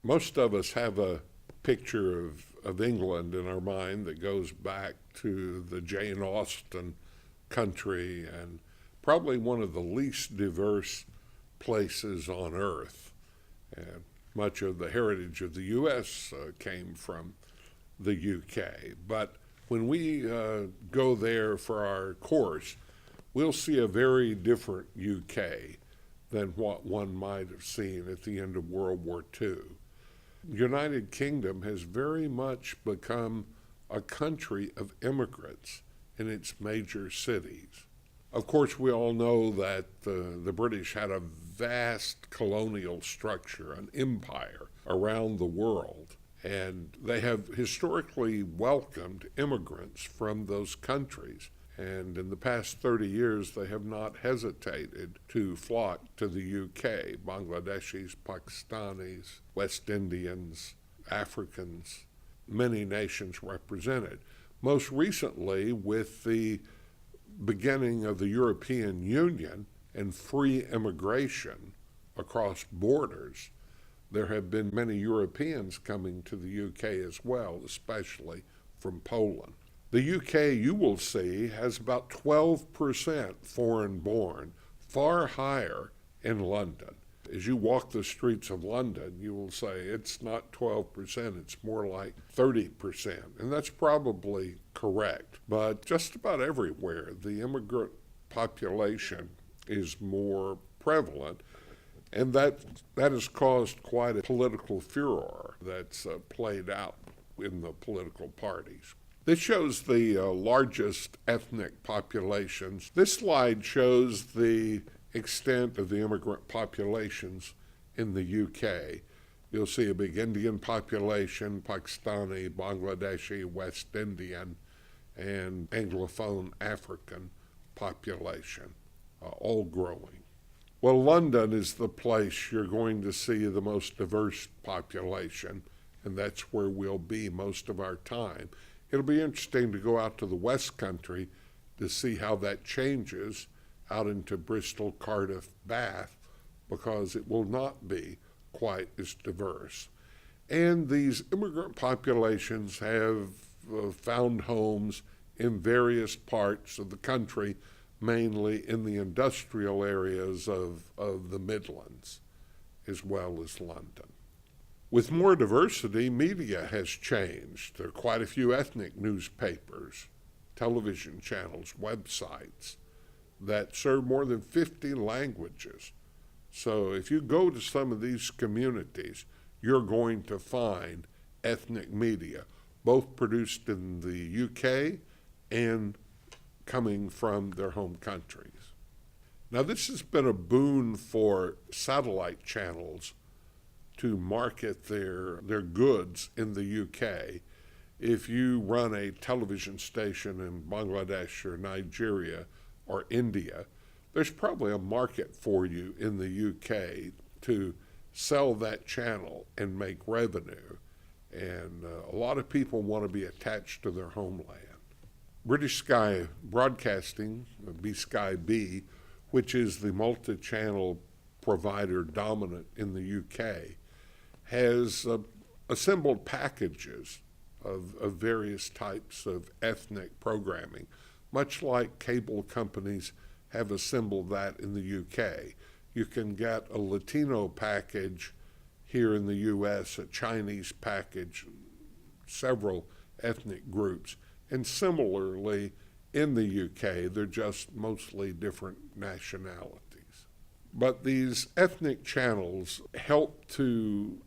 Most of us have a picture of England in our mind that goes back to the Jane Austen country and probably one of the least diverse places on earth. And much of the heritage of the U.S. Came from the UK. But when we go there for our course, we'll see a very different UK than what one might have seen at the end of World War II. United Kingdom has very much become a country of immigrants in its major cities. Of course, we all know that the British had a vast colonial structure, an empire around the world, and they have historically welcomed immigrants from those countries. And in the past 30 years, they have not hesitated to flock to the UK, Bangladeshis, Pakistanis, West Indians, Africans, many nations represented. Most recently, with the beginning of the European Union and free immigration across borders, there have been many Europeans coming to the UK as well, especially from Poland. The UK, you will see, has about 12% foreign-born, far higher in London. As you walk the streets of London, you will say it's not 12%, it's more like 30%. And that's probably correct. But just about everywhere, the immigrant population is more prevalent. And that has caused quite a political furor that's played out in the political parties. This shows the largest ethnic populations. This slide shows the extent of the immigrant populations in the UK. You'll see a big Indian population, Pakistani, Bangladeshi, West Indian, and Anglophone African population, all growing. Well, London is the place you're going to see the most diverse population, and that's where we'll be most of our time. It'll be interesting to go out to the West Country to see how that changes out into Bristol, Cardiff, Bath, because it will not be quite as diverse. And these immigrant populations have found homes in various parts of the country, mainly in the industrial areas of the Midlands, as well as London. With more diversity, media has changed. There are quite a few ethnic newspapers, television channels, websites that serve more than 50 languages. So if you go to some of these communities, you're going to find ethnic media, both produced in the UK and coming from their home countries. Now, this has been a boon for satellite channels to market their goods in the UK. If you run a television station in Bangladesh or Nigeria or India, there's probably a market for you in the UK to sell that channel and make revenue. And a lot of people want to be attached to their homeland. British Sky Broadcasting, B-Sky-B, which is the multi-channel provider dominant in the UK, has assembled packages of various types of ethnic programming, much like cable companies have assembled that in the UK. You can get a Latino package here in the US, a Chinese package, several ethnic groups, and similarly in the UK, they're just mostly different nationalities. But these ethnic channels help to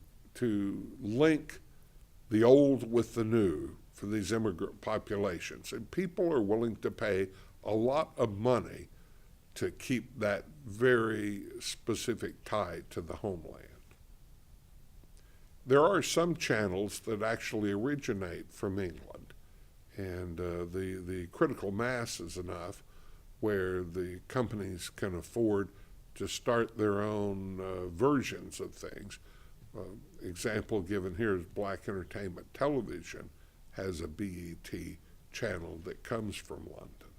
link the old with the new for these immigrant populations. And people are willing to pay a lot of money to keep that very specific tie to the homeland. There are some channels that actually originate from England, and the critical mass is enough where the companies can afford to start their own versions of things. Example given here is Black Entertainment Television has a BET channel that comes from London.